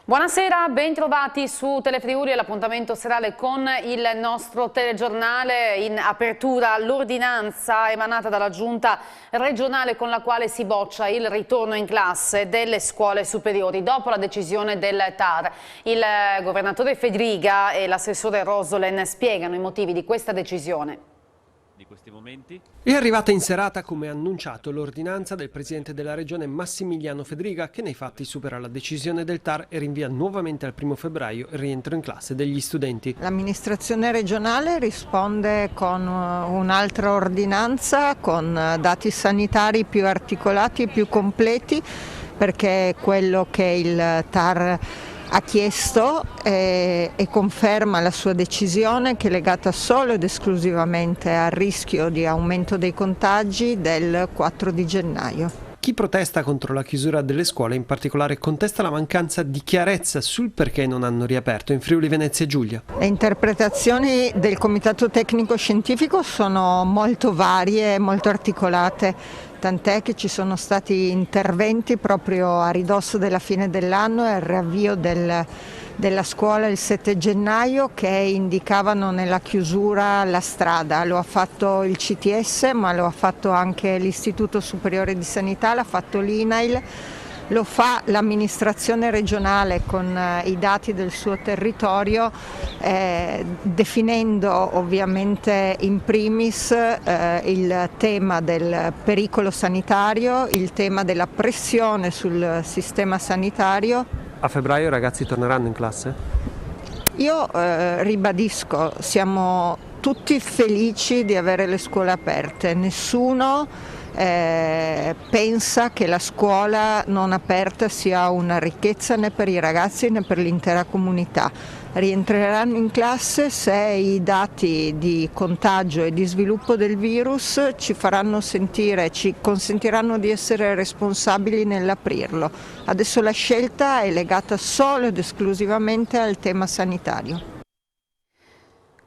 Buonasera, ben trovati su Telefriuli, l'appuntamento serale con il nostro telegiornale. In apertura l'ordinanza emanata dalla Giunta regionale con la quale si boccia il ritorno in classe delle scuole superiori dopo la decisione del TAR. Il governatore Fedriga e l'assessore Rosolen spiegano i motivi di questa decisione. È arrivata in serata, come annunciato, l'ordinanza del presidente della regione Massimiliano Fedriga, che nei fatti supera la decisione del TAR e rinvia nuovamente al 1° febbraio il rientro in classe degli studenti. L'amministrazione regionale risponde con un'altra ordinanza con dati sanitari più articolati e più completi, perché quello che il TAR ha chiesto e conferma la sua decisione, che è legata solo ed esclusivamente al rischio di aumento dei contagi del 4 di gennaio. Chi protesta contro la chiusura delle scuole in particolare contesta la mancanza di chiarezza sul perché non hanno riaperto in Friuli Venezia Giulia. Le interpretazioni del Comitato Tecnico Scientifico sono molto varie e molto articolate, tant'è che ci sono stati interventi proprio a ridosso della fine dell'anno e al riavvio della scuola il 7 gennaio che indicavano nella chiusura la strada. Lo ha fatto il CTS, ma lo ha fatto anche l'Istituto Superiore di Sanità, l'ha fatto l'INAIL, lo fa l'amministrazione regionale con i dati del suo territorio, definendo ovviamente in primis il tema del pericolo sanitario, il tema della pressione sul sistema sanitario. A febbraio i ragazzi torneranno in classe? Io ribadisco, siamo tutti felici di avere le scuole aperte, nessuno pensa che la scuola non aperta sia una ricchezza né per i ragazzi né per l'intera comunità. Rientreranno in classe se i dati di contagio e di sviluppo del virus ci faranno sentire, ci consentiranno di essere responsabili nell'aprirlo. Adesso la scelta è legata solo ed esclusivamente al tema sanitario.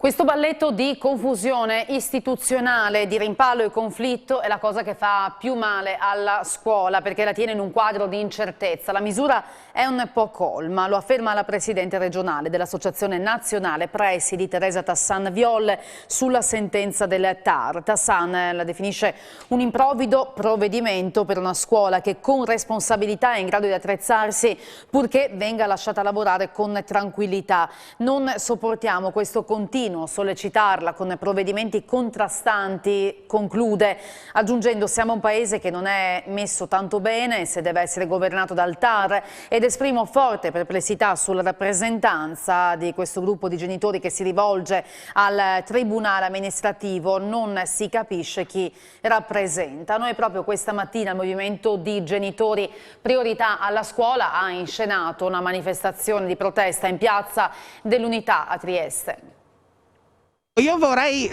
Questo balletto di confusione istituzionale, di rimpallo e conflitto è la cosa che fa più male alla scuola, perché la tiene in un quadro di incertezza. La misura è un po' colma, lo afferma la presidente regionale dell'Associazione Nazionale Presidi, Teresa Tassan Viol, sulla sentenza del TAR. Tassan la definisce un improvvido provvedimento per una scuola che con responsabilità è in grado di attrezzarsi purché venga lasciata lavorare con tranquillità. Non sopportiamo questo continuo sollecitarla con provvedimenti contrastanti, conclude, aggiungendo: siamo un paese che non è messo tanto bene se deve essere governato dal TAR, ed esprimo forte perplessità sulla rappresentanza di questo gruppo di genitori che si rivolge al tribunale amministrativo, non si capisce chi rappresenta. Noi proprio questa mattina il movimento di genitori Priorità alla Scuola ha inscenato una manifestazione di protesta in piazza dell'Unità a Trieste. Io vorrei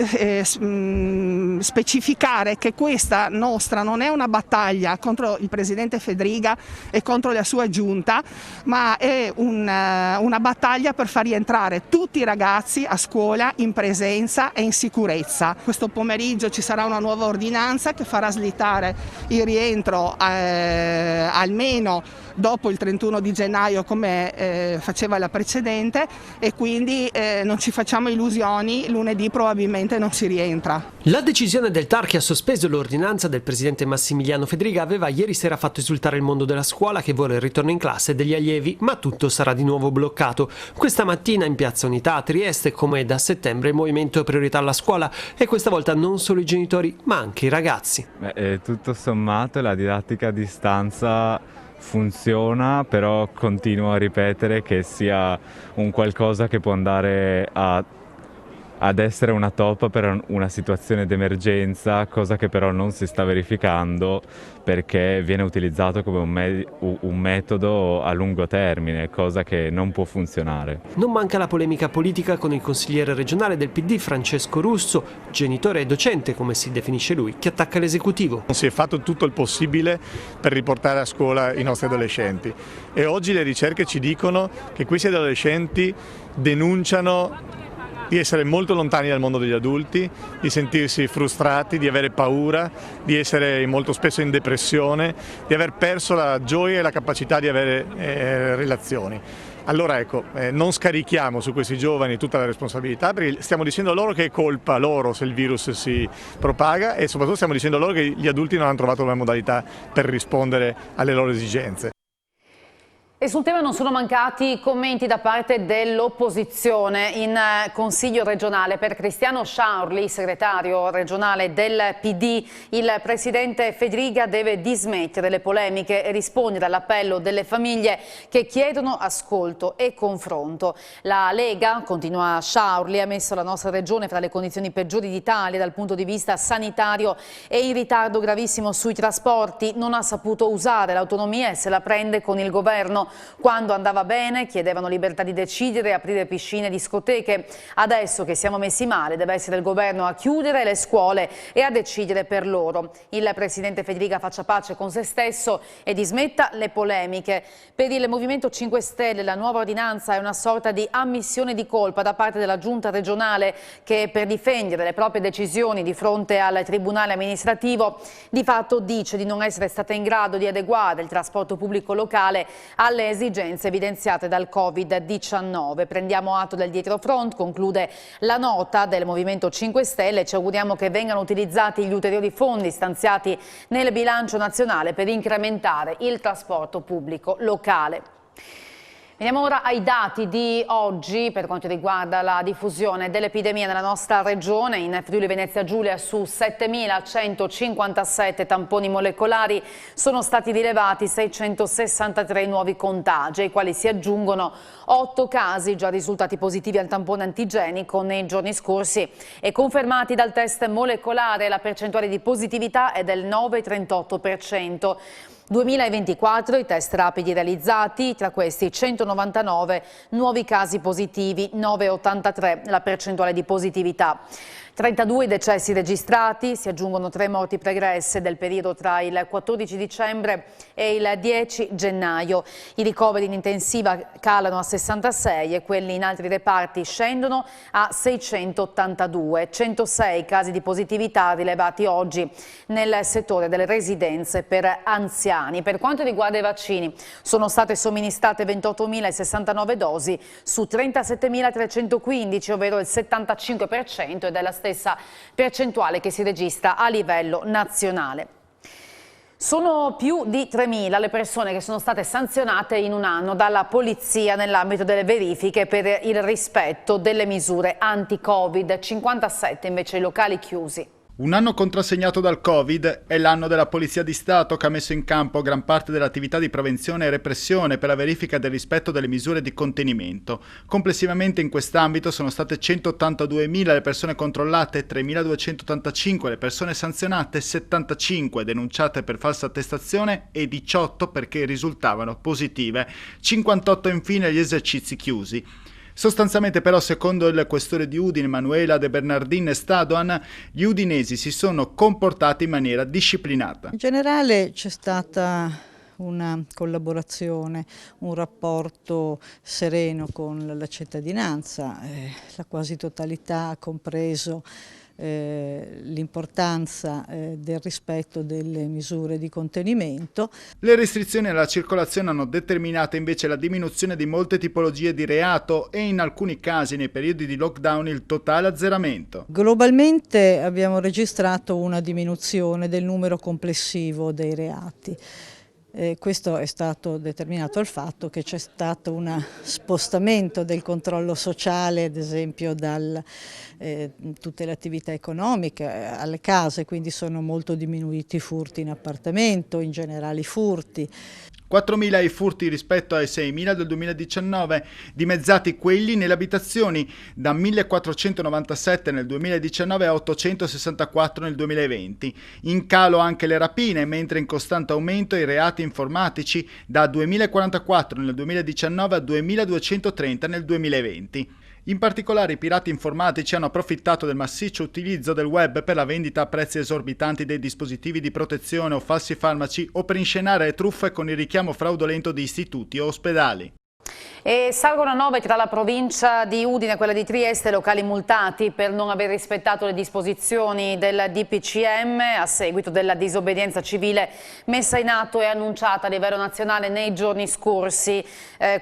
specificare che questa nostra non è una battaglia contro il presidente Fedriga e contro la sua giunta, ma è una battaglia per far rientrare tutti i ragazzi a scuola in presenza e in sicurezza. Questo pomeriggio ci sarà una nuova ordinanza che farà slittare il rientro almeno dopo il 31 di gennaio come faceva la precedente, e quindi non ci facciamo illusioni, lunedì probabilmente non si rientra. La decisione del TAR che ha sospeso l'ordinanza del presidente Massimiliano Fedriga aveva ieri sera fatto esultare il mondo della scuola, che vuole il ritorno in classe degli allievi, ma tutto sarà di nuovo bloccato. Questa mattina in piazza Unità a Trieste, come da settembre, il movimento Priorità alla Scuola, e questa volta non solo i genitori ma anche i ragazzi. Tutto sommato la didattica a distanza funziona, però continuo a ripetere che sia un qualcosa che può andare ad essere una toppa per una situazione d'emergenza, cosa che però non si sta verificando perché viene utilizzato come un metodo a lungo termine, cosa che non può funzionare. Non manca la polemica politica con il consigliere regionale del PD Francesco Russo, genitore e docente come si definisce lui, che attacca l'esecutivo. Si è fatto tutto il possibile per riportare a scuola i nostri adolescenti, e oggi le ricerche ci dicono che questi adolescenti denunciano di essere molto lontani dal mondo degli adulti, di sentirsi frustrati, di avere paura, di essere molto spesso in depressione, di aver perso la gioia e la capacità di avere relazioni. Allora ecco, non scarichiamo su questi giovani tutta la responsabilità, perché stiamo dicendo loro che è colpa loro se il virus si propaga e soprattutto stiamo dicendo loro che gli adulti non hanno trovato la modalità per rispondere alle loro esigenze. E sul tema non sono mancati commenti da parte dell'opposizione. In Consiglio regionale per Cristiano Sciaurli, segretario regionale del PD, il presidente Fedriga deve dismettere le polemiche e rispondere all'appello delle famiglie che chiedono ascolto e confronto. La Lega, continua Sciaurli, ha messo la nostra regione fra le condizioni peggiori d'Italia dal punto di vista sanitario e in ritardo gravissimo sui trasporti, non ha saputo usare l'autonomia e se la prende con il governo. Quando andava bene chiedevano libertà di decidere e aprire piscine e discoteche. Adesso che siamo messi male deve essere il governo a chiudere le scuole e a decidere per loro. Il presidente Fedriga faccia pace con se stesso e dismetta le polemiche. Per il Movimento 5 Stelle la nuova ordinanza è una sorta di ammissione di colpa da parte della giunta regionale che per difendere le proprie decisioni di fronte al tribunale amministrativo di fatto dice di non essere stata in grado di adeguare il trasporto pubblico locale alle esigenze evidenziate dal Covid-19. Prendiamo atto del dietrofront, conclude la nota del Movimento 5 Stelle e ci auguriamo che vengano utilizzati gli ulteriori fondi stanziati nel bilancio nazionale per incrementare il trasporto pubblico locale. Veniamo ora ai dati di oggi per quanto riguarda la diffusione dell'epidemia nella nostra regione. In Friuli Venezia Giulia su 7.157 tamponi molecolari sono stati rilevati 663 nuovi contagi, ai quali si aggiungono 8 casi già risultati positivi al tampone antigenico nei giorni scorsi e confermati dal test molecolare. La percentuale di positività è del 9,38%. 2024 i test rapidi realizzati, tra questi 199 nuovi casi positivi, 9,83 la percentuale di positività. 32 decessi registrati, si aggiungono 3 morti pregresse del periodo tra il 14 dicembre e il 10 gennaio. I ricoveri in intensiva calano a 66 e quelli in altri reparti scendono a 682. 106 casi di positività rilevati oggi nel settore delle residenze per anziani. Per quanto riguarda i vaccini, sono state somministrate 28.069 dosi su 37.315, ovvero il 75% ed è la stessa percentuale che si registra a livello nazionale. Sono più di 3.000 le persone che sono state sanzionate in un anno dalla polizia nell'ambito delle verifiche per il rispetto delle misure anti-Covid, 57 invece i locali chiusi. Un anno contrassegnato dal Covid è l'anno della Polizia di Stato che ha messo in campo gran parte dell'attività di prevenzione e repressione per la verifica del rispetto delle misure di contenimento. Complessivamente in quest'ambito sono state 182.000 le persone controllate, 3.285 le persone sanzionate, 75 denunciate per falsa attestazione e 18 perché risultavano positive, 58 infine gli esercizi chiusi. Sostanzialmente però, secondo il questore di Udine, Manuela De Bernardin Stadoan, gli udinesi si sono comportati in maniera disciplinata. In generale c'è stata una collaborazione, un rapporto sereno con la cittadinanza, la quasi totalità ha compreso l'importanza del rispetto delle misure di contenimento. Le restrizioni alla circolazione hanno determinato invece la diminuzione di molte tipologie di reato e in alcuni casi nei periodi di lockdown il totale azzeramento. Globalmente abbiamo registrato una diminuzione del numero complessivo dei reati. Questo è stato determinato dal fatto che c'è stato un spostamento del controllo sociale, ad esempio da tutte le attività economiche alle case, quindi sono molto diminuiti i furti in appartamento, in generale i furti. 4.000 i furti rispetto ai 6.000 del 2019, dimezzati quelli nelle abitazioni, da 1.497 nel 2019 a 864 nel 2020. In calo anche le rapine, mentre in costante aumento i reati informatici, da 2.044 nel 2019 a 2.230 nel 2020. In particolare i pirati informatici hanno approfittato del massiccio utilizzo del web per la vendita a prezzi esorbitanti dei dispositivi di protezione o falsi farmaci o per inscenare truffe con il richiamo fraudolento di istituti o ospedali. E salgono a 9 tra la provincia di Udine e quella di Trieste locali multati per non aver rispettato le disposizioni del DPCM a seguito della disobbedienza civile messa in atto e annunciata a livello nazionale nei giorni scorsi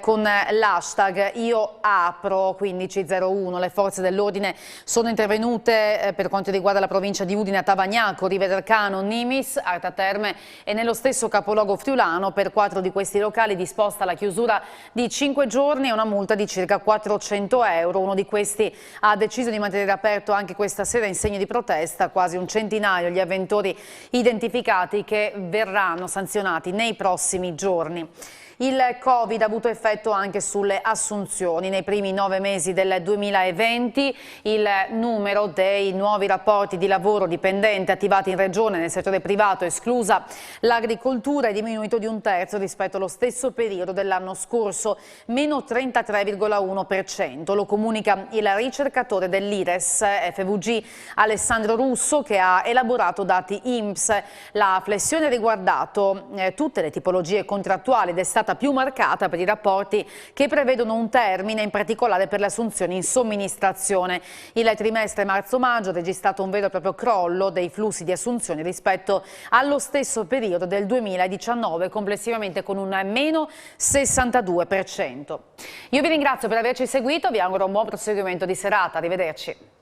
con l'hashtag Io Apro 1501. Le forze dell'ordine sono intervenute per quanto riguarda la provincia di Udine a Tavagnacco, Riva del Cano, Nimis, Arta Terme e nello stesso capoluogo friulano. Per 4 di questi locali disposta la chiusura di 5 giorni e una multa di circa 400 euro. Uno di questi ha deciso di mantenere aperto anche questa sera in segno di protesta. Quasi un centinaio gli avventori identificati che verranno sanzionati nei prossimi giorni. Il Covid ha avuto effetto anche sulle assunzioni. Nei primi 9 mesi del 2020 il numero dei nuovi rapporti di lavoro dipendente attivati in regione nel settore privato, esclusa l'agricoltura, è diminuito di 1/3 rispetto allo stesso periodo dell'anno scorso, meno 33,1%. Lo comunica il ricercatore dell'IRES FVG Alessandro Russo, che ha elaborato dati INPS. La flessione ha riguardato tutte le tipologie contrattuali ed è stata più marcata per i rapporti che prevedono un termine, in particolare per le assunzioni in somministrazione. Il trimestre marzo-maggio ha registrato un vero e proprio crollo dei flussi di assunzioni rispetto allo stesso periodo del 2019, complessivamente con un meno 62%. Io vi ringrazio per averci seguito, vi auguro un buon proseguimento di serata, arrivederci.